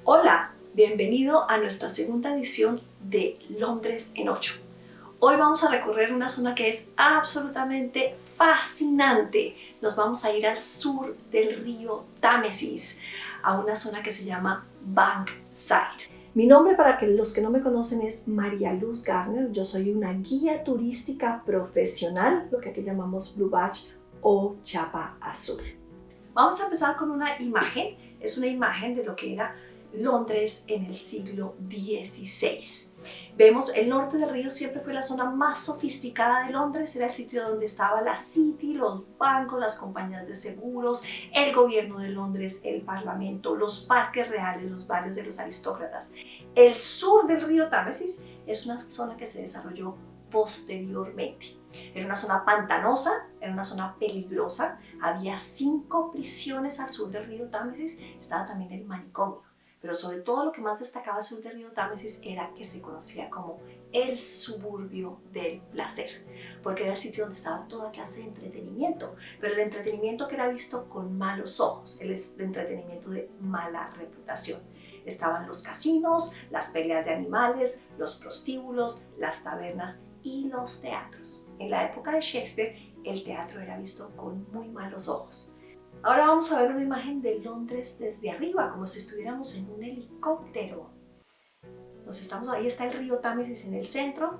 Hola, bienvenido a nuestra segunda edición de Londres en 8. Hoy vamos a recorrer una zona que es absolutamente fascinante. Nos vamos a ir al sur del río Támesis, a una zona que se llama Bankside. Mi nombre, para los que no me conocen, es María Luz Garner. Yo soy una guía turística profesional, lo que aquí llamamos Blue Badge o chapa azul. Vamos a empezar con una imagen. Es una imagen de lo que era Londres en el siglo XVI. Vemos el norte del río siempre fue la zona más sofisticada de Londres, era el sitio donde estaba la City, los bancos, las compañías de seguros, el gobierno de Londres, el parlamento, los parques reales, los barrios de los aristócratas. El sur del río Támesis es una zona que se desarrolló posteriormente. Era una zona pantanosa, era una zona peligrosa, había 5 prisiones al sur del río Támesis, estaba también el manicomio. Pero sobre todo lo que más destacaba al sur del río Támesis era que se conocía como el suburbio del placer, porque era el sitio donde estaba toda clase de entretenimiento, pero el entretenimiento que era visto con malos ojos, el entretenimiento de mala reputación. Estaban los casinos, las peleas de animales, los prostíbulos, las tabernas y los teatros. En la época de Shakespeare, el teatro era visto con muy malos ojos. Ahora vamos a ver una imagen de Londres desde arriba, como si estuviéramos en un helicóptero. Ahí está el río Támesis en el centro,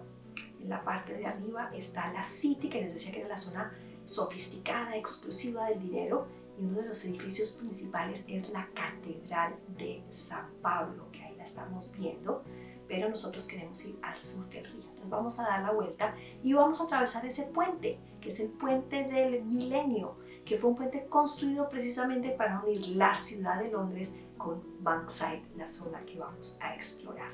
en la parte de arriba está la City, que les decía que era la zona sofisticada, exclusiva del dinero, y uno de los edificios principales es la Catedral de San Pablo, que ahí la estamos viendo, pero nosotros queremos ir al sur del río. Entonces vamos a dar la vuelta y vamos a atravesar ese puente, que es el puente del Milenio, que fue un puente construido precisamente para unir la ciudad de Londres con Bankside, la zona que vamos a explorar.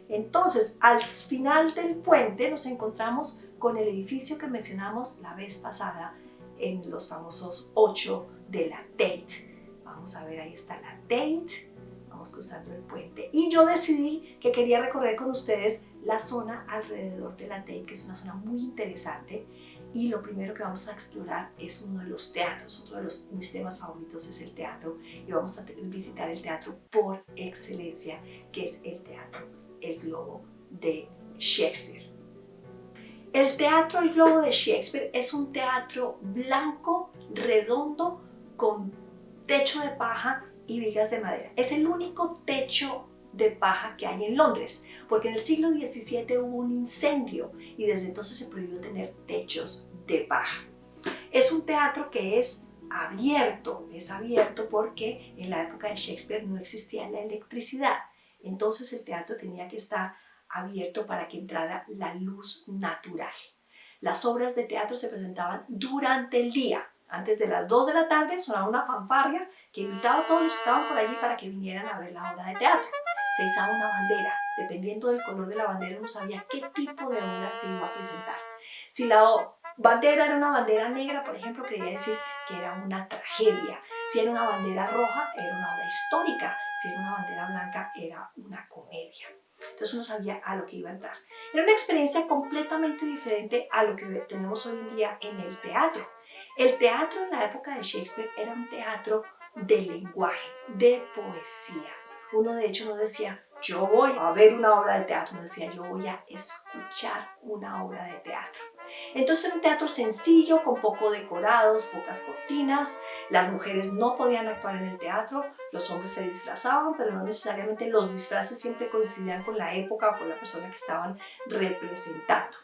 Entonces, al final del puente nos encontramos con el edificio que mencionamos la vez pasada en los famosos 8 de la Tate. Vamos a ver, ahí está la Tate. Vamos cruzando el puente. Y yo decidí que quería recorrer con ustedes la zona alrededor de la Tate, que es una zona muy interesante. Y lo primero que vamos a explorar es uno de los teatros. Otro de mis temas favoritos es el teatro. Y vamos a visitar el teatro por excelencia, que es el Teatro El Globo de Shakespeare. El Teatro El Globo de Shakespeare es un teatro blanco, redondo, con techo de paja y vigas de madera. Es el único techo de paja que hay en Londres, porque en el siglo XVII hubo un incendio y desde entonces se prohibió tener techos de paja. Es un teatro que es abierto porque en la época de Shakespeare no existía la electricidad, entonces el teatro tenía que estar abierto para que entrara la luz natural. Las obras de teatro se presentaban durante el día. Antes de las 2 de la tarde sonaba una fanfarria que invitaba a todos los que estaban por allí para que vinieran a ver la obra de teatro. Se izaba una bandera. Dependiendo del color de la bandera, uno sabía qué tipo de obra se iba a presentar. Si la bandera era una bandera negra, por ejemplo, quería decir que era una tragedia. Si era una bandera roja, era una obra histórica. Si era una bandera blanca, era una comedia. Entonces uno sabía a lo que iba a entrar. Era una experiencia completamente diferente a lo que tenemos hoy en día en el teatro. El teatro en la época de Shakespeare era un teatro de lenguaje, de poesía. Uno de hecho no decía, yo voy a ver una obra de teatro, uno decía, yo voy a escuchar una obra de teatro. Entonces era un teatro sencillo, con poco decorados, pocas cortinas. Las mujeres no podían actuar en el teatro, los hombres se disfrazaban, pero no necesariamente los disfraces siempre coincidían con la época o con la persona que estaban representando.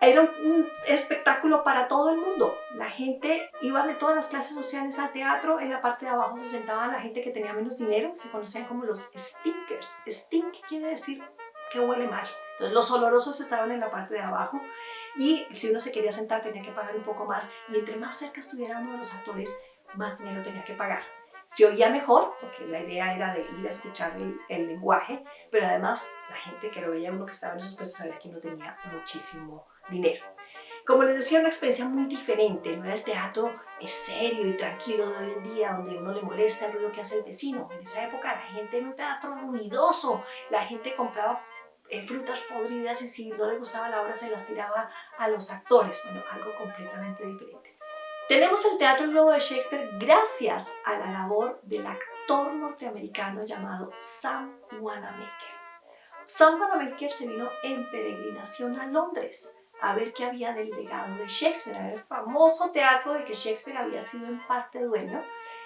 Era un espectáculo para todo el mundo. La gente iba de todas las clases sociales al teatro. En la parte de abajo se sentaba la gente que tenía menos dinero, se conocían como los stinkers. Stink quiere decir que huele mal. Entonces los olorosos estaban en la parte de abajo y si uno se quería sentar tenía que pagar un poco más, y entre más cerca estuviera uno de los actores, más dinero tenía que pagar. Se oía mejor, porque la idea era de ir a escuchar el lenguaje, pero además la gente que lo veía, uno que estaba en esos puestos, sabía que no tenía muchísimo dinero. Como les decía, una experiencia muy diferente. No era el teatro serio y tranquilo de hoy en día, donde uno le molesta el ruido que hace el vecino. En esa época la gente era un teatro ruidoso. La gente compraba frutas podridas y si no le gustaba la obra se las tiraba a los actores. Bueno, algo completamente diferente. Tenemos el Teatro El Globo de Shakespeare gracias a la labor del actor actor norteamericano llamado Sam Wanamaker. Sam Wanamaker se vino en peregrinación a Londres a ver qué había del legado de Shakespeare, era el famoso teatro del que Shakespeare había sido en parte dueño,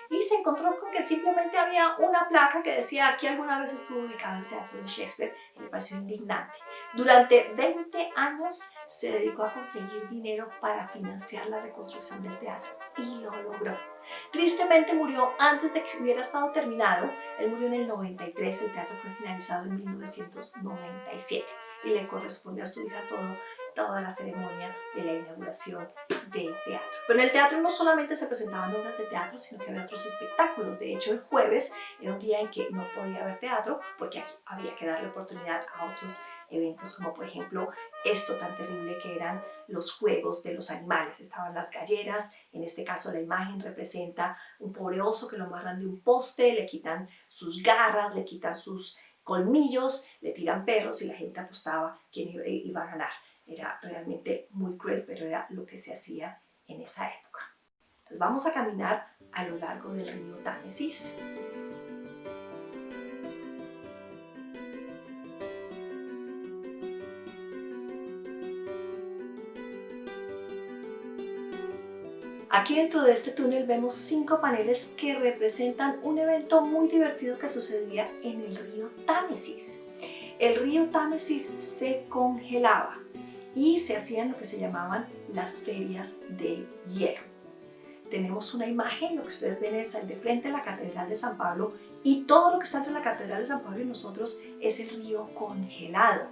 y se encontró con que simplemente había una placa que decía aquí alguna vez estuvo ubicado el teatro de Shakespeare, y le pareció indignante. Durante 20 años se dedicó a conseguir dinero para financiar la reconstrucción del teatro y lo logró. Tristemente murió antes de que hubiera estado terminado. Él murió en el 93, el teatro fue finalizado en 1997 y le corresponde a su hija toda la ceremonia de la inauguración del teatro. Pero en el teatro no solamente se presentaban obras de teatro, sino que había otros espectáculos. De hecho, el jueves era un día en que no podía haber teatro porque aquí había que darle oportunidad a otros eventos, como por ejemplo esto tan terrible que eran los juegos de los animales. Estaban las galleras, en este caso la imagen representa un pobre oso que lo amarran de un poste, le quitan sus garras, le quitan sus colmillos, le tiran perros y la gente apostaba quién iba a ganar. Era realmente muy cruel, pero era lo que se hacía en esa época. Entonces vamos a caminar a lo largo del río Támesis. Aquí dentro de este túnel vemos 5 paneles que representan un evento muy divertido que sucedía en el río Támesis. El río Támesis se congelaba y se hacían lo que se llamaban las ferias del hielo. Tenemos una imagen, lo que ustedes ven es el de frente a la Catedral de San Pablo, y todo lo que está entre la Catedral de San Pablo y nosotros es el río congelado.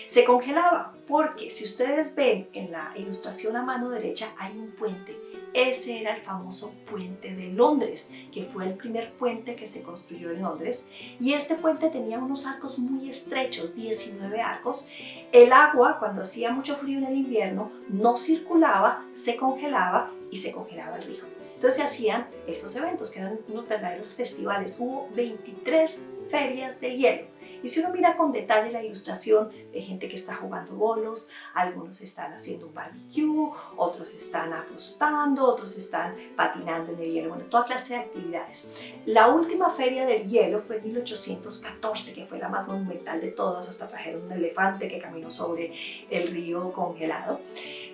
Se congelaba porque si ustedes ven en la ilustración a mano derecha hay un puente. Ese era el famoso puente de Londres, que fue el primer puente que se construyó en Londres, y este puente tenía unos arcos muy estrechos, 19 arcos. El agua, cuando hacía mucho frío en el invierno, no circulaba, se congelaba y se congelaba el río. Entonces se hacían estos eventos que eran unos verdaderos festivales. Hubo 23 ferias del hielo. Y si uno mira con detalle la ilustración de gente que está jugando bolos, algunos están haciendo un barbecue, otros están apostando, otros están patinando en el hielo, bueno, toda clase de actividades. La última feria del hielo fue en 1814, que fue la más monumental de todas, hasta trajeron un elefante que caminó sobre el río congelado.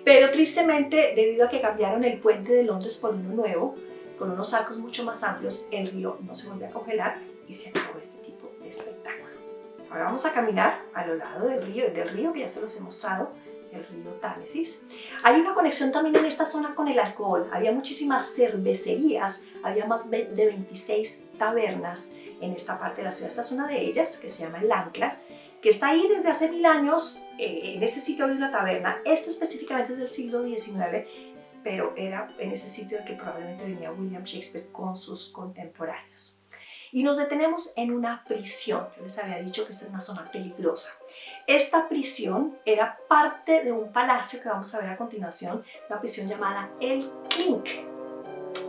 Pero tristemente, debido a que cambiaron el puente de Londres por uno nuevo, con unos arcos mucho más amplios, el río no se volvió a congelar y se acabó este tipo de espectáculo. Ahora vamos a caminar a lo largo del río que ya se los he mostrado, el río Támesis. Hay una conexión también en esta zona con el alcohol. Había muchísimas cervecerías, había más de 26 tabernas en esta parte de la ciudad. Esta es una de ellas, que se llama El Ancla, que está ahí desde hace 1000 años. En este sitio había una taberna. Esta específicamente es del siglo XIX, pero era en ese sitio en que probablemente venía William Shakespeare con sus contemporáneos. Y nos detenemos en una prisión. Yo les había dicho que esta es una zona peligrosa. Esta prisión era parte de un palacio que vamos a ver a continuación, una prisión llamada El Clink.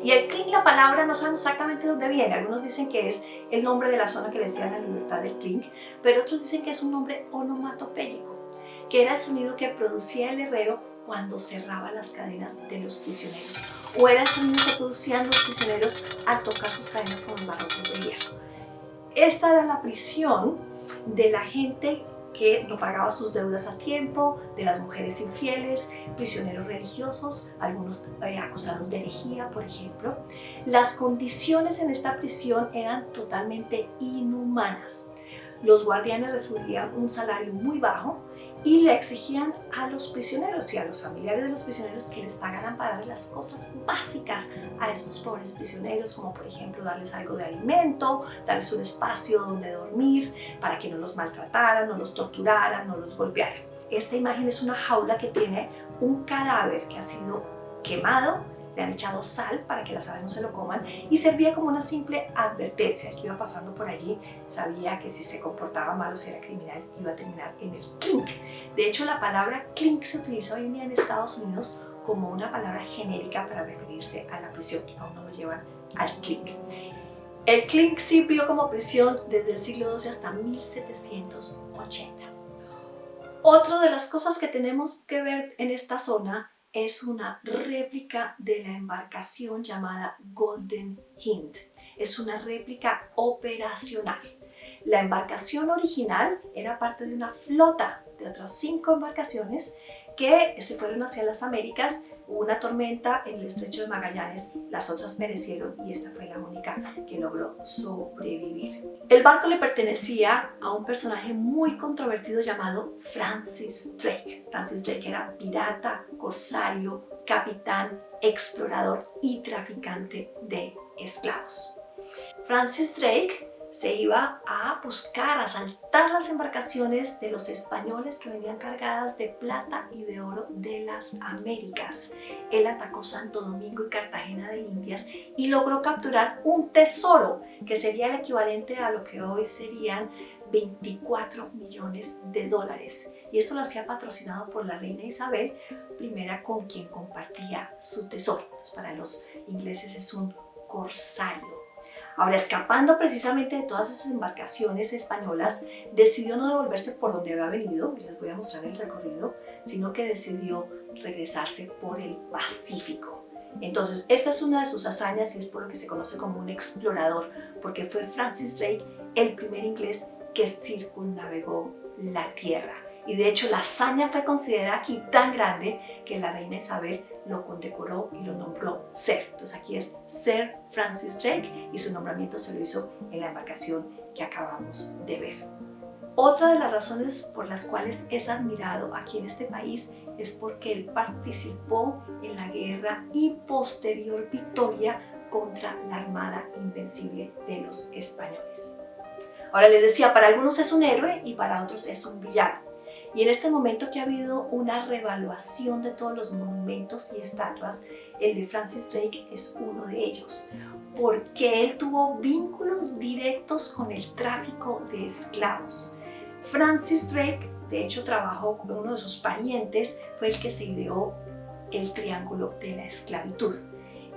Y el Clink, la palabra, no sabemos exactamente dónde viene. Algunos dicen que es el nombre de la zona que le decían la libertad del Clink, pero otros dicen que es un nombre onomatopéyico, que era el sonido que producía el herrero cuando cerraba las cadenas de los prisioneros, o era el sonido que producían los prisioneros al tocar sus cadenas con los barrotes de hierro. Esta era la prisión de la gente que no pagaba sus deudas a tiempo, de las mujeres infieles, prisioneros religiosos, algunos acusados de herejía, por ejemplo. Las condiciones en esta prisión eran totalmente inhumanas. Los guardianes recibían un salario muy bajo y le exigían a los prisioneros y a los familiares de los prisioneros que les pagaran para dar las cosas básicas a estos pobres prisioneros, como por ejemplo darles algo de alimento, darles un espacio donde dormir, para que no los maltrataran, no los torturaran, no los golpearan. Esta imagen es una jaula que tiene un cadáver que ha sido quemado, le han echado sal para que las aves no se lo coman, y servía como una simple advertencia. El que iba pasando por allí sabía que si se comportaba mal o si era criminal iba a terminar en el clink. De hecho, la palabra clink se utiliza hoy en día en Estados Unidos como una palabra genérica para referirse a la prisión, y aún no lo llevan al clink. El clink sirvió como prisión desde el siglo XII hasta 1780. Otra de las cosas que tenemos que ver en esta zona es una réplica de la embarcación llamada Golden Hind. es una réplica operacional. La embarcación original era parte de una flota de otras 5 embarcaciones que se fueron hacia las Américas. Hubo una tormenta en el estrecho de Magallanes, las otras perecieron y esta fue la única que logró sobrevivir. El barco le pertenecía a un personaje muy controvertido llamado Francis Drake. Francis Drake era pirata, corsario, capitán, explorador y traficante de esclavos. Francis Drake se iba a buscar asaltar las embarcaciones de los españoles que venían cargadas de plata y de oro de las Américas. Él atacó Santo Domingo y Cartagena de Indias y logró capturar un tesoro que sería el equivalente a lo que hoy serían 24 millones de dólares. Y esto lo hacía patrocinado por la reina Isabel I, con quien compartía su tesoro. Entonces, para los ingleses es un corsario. Ahora, escapando precisamente de todas esas embarcaciones españolas, decidió no devolverse por donde había venido, y les voy a mostrar el recorrido, sino que decidió regresarse por el Pacífico. Entonces, esta es una de sus hazañas y es por lo que se conoce como un explorador, porque fue Francis Drake el primer inglés que circunnavegó la Tierra. Y de hecho la hazaña fue considerada aquí tan grande que la reina Isabel lo condecoró y lo nombró Sir. Entonces aquí es Sir Francis Drake y su nombramiento se lo hizo en la embarcación que acabamos de ver. Otra de las razones por las cuales es admirado aquí en este país es porque él participó en la guerra y posterior victoria contra la Armada Invencible de los españoles. Ahora les decía, para algunos es un héroe y para otros es un villano. Y en este momento que ha habido una revaluación de todos los monumentos y estatuas, el de Francis Drake es uno de ellos, porque él tuvo vínculos directos con el tráfico de esclavos. Francis Drake, de hecho, trabajó con uno de sus parientes, fue el que se ideó el triángulo de la esclavitud,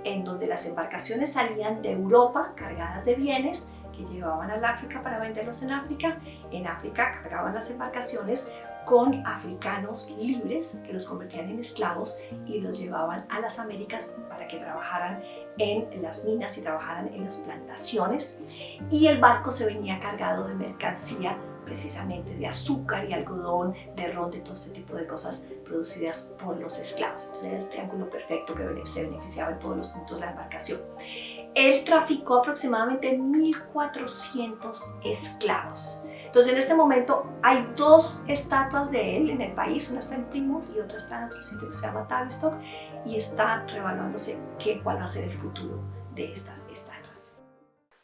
en donde las embarcaciones salían de Europa cargadas de bienes que llevaban al África para venderlos en África. En África cargaban las embarcaciones con africanos libres que los convertían en esclavos y los llevaban a las Américas para que trabajaran en las minas y trabajaran en las plantaciones. Y el barco se venía cargado de mercancía, precisamente de azúcar y algodón, de ron, de todo este tipo de cosas producidas por los esclavos. Entonces era el triángulo perfecto que se beneficiaba en todos los puntos de la embarcación. Él traficó aproximadamente 1.400 esclavos. Entonces en este momento hay 2 estatuas de él en el país, una está en Plymouth y otra está en otro sitio que se llama Tavistock, y está revaluándose cuál va a ser el futuro de estas estatuas.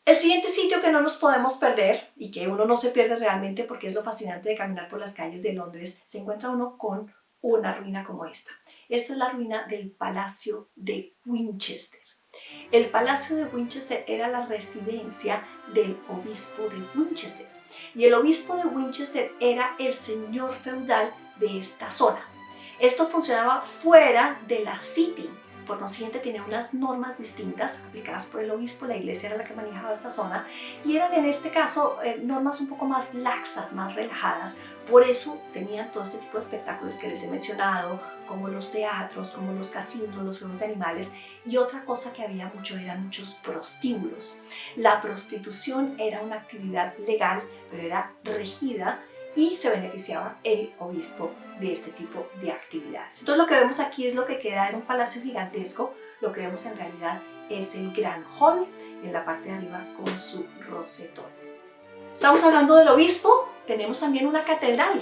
El siguiente sitio que no nos podemos perder y que uno no se pierde realmente porque es lo fascinante de caminar por las calles de Londres, se encuentra uno con una ruina como esta. Esta es la ruina del Palacio de Winchester. El Palacio de Winchester era la residencia del obispo de Winchester. Y el obispo de Winchester era el señor feudal de esta zona. Esto funcionaba fuera de la City, por consiguiente tenía unas normas distintas aplicadas por el obispo. La iglesia era la que manejaba esta zona y eran en este caso normas un poco más laxas, más relajadas. Por eso tenían todo este tipo de espectáculos que les he mencionado, como los teatros, como los casinos, los juegos de animales, y otra cosa que había mucho eran muchos prostíbulos. La prostitución era una actividad legal, pero era regida y se beneficiaba el obispo de este tipo de actividades. Entonces lo que vemos aquí es lo que queda en un palacio gigantesco. Lo que vemos en realidad es el gran hall en la parte de arriba con su rosetón. Estamos hablando del obispo. Tenemos también una catedral,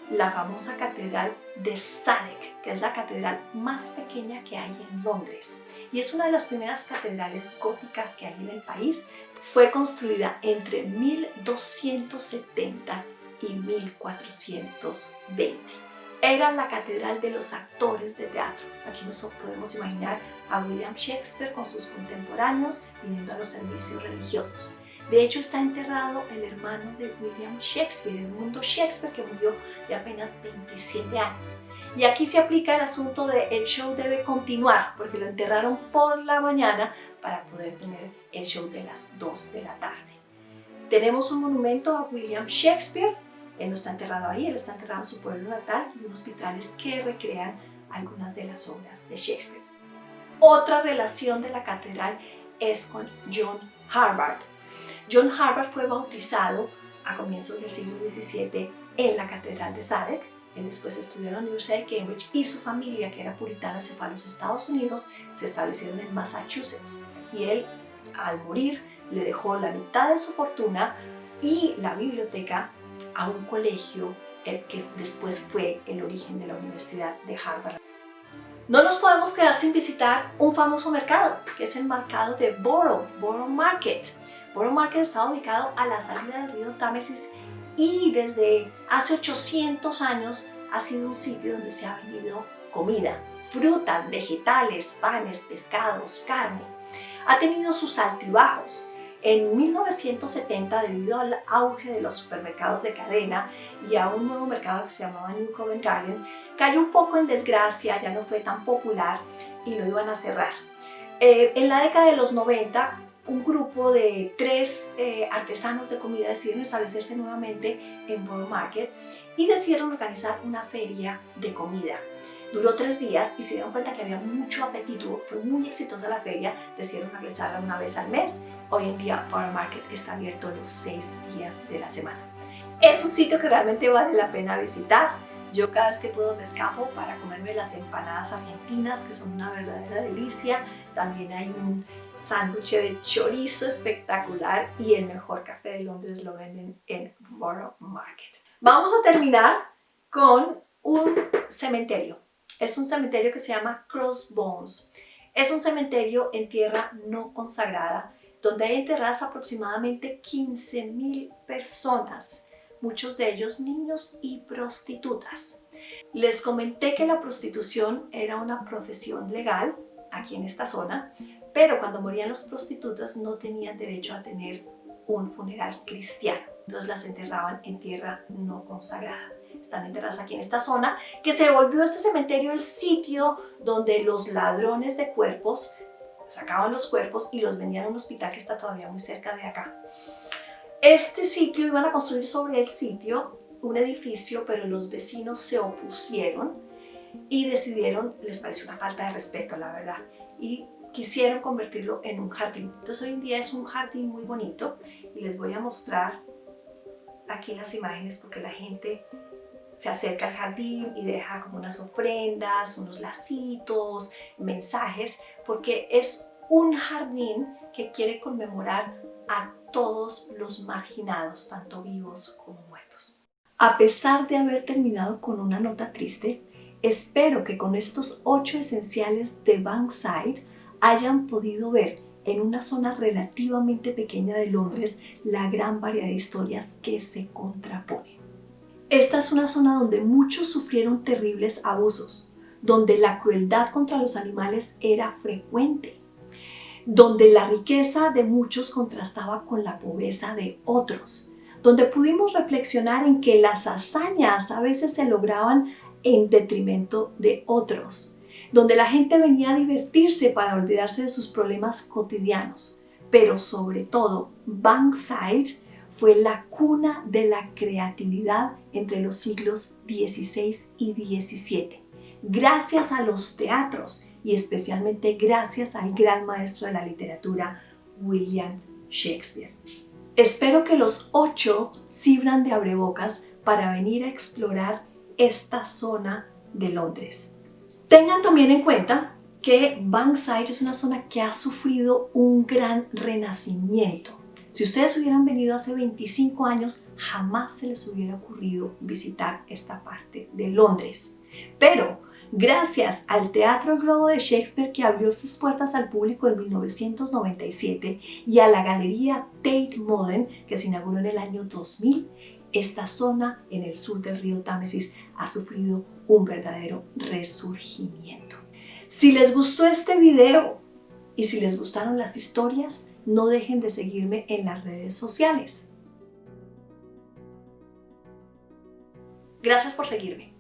la famosa catedral de Sadek, que es la catedral más pequeña que hay en Londres y es una de las primeras catedrales góticas que hay en el país. Fue construida entre 1270 y 1420. Era la catedral de los actores de teatro. Aquí nos podemos imaginar a William Shakespeare con sus contemporáneos viniendo a los servicios religiosos. De hecho, está enterrado el hermano de William Shakespeare, Edmund Shakespeare, que murió de apenas 27 años. Y aquí se aplica el asunto de el show debe continuar, porque lo enterraron por la mañana para poder tener el show de las 2 de la tarde. Tenemos un monumento a William Shakespeare. Él no está enterrado ahí, él está enterrado en su pueblo natal y unos vitrales que recrean algunas de las obras de Shakespeare. Otra relación de la catedral es con John Harvard. John Harvard fue bautizado a comienzos del siglo XVII en la Catedral de Sadek. Él después estudió en la Universidad de Cambridge y su familia, que era puritana, se fue a los Estados Unidos, se establecieron en Massachusetts. Y él, al morir, le dejó la mitad de su fortuna y la biblioteca a un colegio, el que después fue el origen de la Universidad de Harvard. No nos podemos quedar sin visitar un famoso mercado, que es el mercado de Borough Market. Borough Market está ubicado a la salida del río Támesis y desde hace 800 años ha sido un sitio donde se ha vendido comida, frutas, vegetales, panes, pescados, carne. Ha tenido sus altibajos. En 1970, debido al auge de los supermercados de cadena y a un nuevo mercado que se llamaba New Covent Garden, cayó un poco en desgracia, ya no fue tan popular y lo iban a cerrar. En la década de los 90, un grupo de 3 artesanos de comida decidieron establecerse nuevamente en Borough Market y decidieron organizar una feria de comida. Duró 3 días y se dieron cuenta que había mucho apetito, fue muy exitosa la feria, decidieron realizarla una vez al mes. Hoy en día Borough Market está abierto los 6 días de la semana. Es un sitio que realmente vale la pena visitar. Yo cada vez que puedo me escapo para comerme las empanadas argentinas, que son una verdadera delicia. También hay un sándwich de chorizo espectacular y el mejor café de Londres lo venden en Borough Market. Vamos a terminar con un cementerio. Es un cementerio que se llama Crossbones. Es un cementerio en tierra no consagrada donde hay enterradas aproximadamente 15.000 personas, muchos de ellos niños y prostitutas. Les comenté que la prostitución era una profesión legal aquí en esta zona, pero cuando morían las prostitutas no tenían derecho a tener un funeral cristiano, entonces las enterraban en tierra no consagrada. Están enterradas aquí en esta zona, que se volvió este cementerio el sitio donde los ladrones de cuerpos sacaban los cuerpos y los vendían a un hospital que está todavía muy cerca de acá. Este sitio, iban a construir sobre el sitio un edificio, pero los vecinos se opusieron y decidieron, les pareció una falta de respeto, la verdad, y quisieron convertirlo en un jardín. Entonces hoy en día es un jardín muy bonito y les voy a mostrar aquí las imágenes porque la gente se acerca al jardín y deja como unas ofrendas, unos lacitos, mensajes, porque es un jardín que quiere conmemorar a todos los marginados, tanto vivos como muertos. A pesar de haber terminado con una nota triste, espero que con estos 8 esenciales de Bankside hayan podido ver en una zona relativamente pequeña de Londres la gran variedad de historias que se contraponen. Esta es una zona donde muchos sufrieron terribles abusos, donde la crueldad contra los animales era frecuente, donde la riqueza de muchos contrastaba con la pobreza de otros, donde pudimos reflexionar en que las hazañas a veces se lograban en detrimento de otros, donde la gente venía a divertirse para olvidarse de sus problemas cotidianos, pero sobre todo Bankside fue la cuna de la creatividad entre los siglos XVI y XVII, gracias a los teatros y especialmente gracias al gran maestro de la literatura, William Shakespeare. Espero que los 8 sirvan de abrebocas para venir a explorar esta zona de Londres. Tengan también en cuenta que Bankside es una zona que ha sufrido un gran renacimiento. Si ustedes hubieran venido hace 25 años, jamás se les hubiera ocurrido visitar esta parte de Londres. Pero gracias al Teatro El Globo de Shakespeare, que abrió sus puertas al público en 1997, y a la Galería Tate Modern, que se inauguró en el año 2000, esta zona en el sur del río Támesis ha sufrido un verdadero resurgimiento. Si les gustó este video y si les gustaron las historias, no dejen de seguirme en las redes sociales. Gracias por seguirme.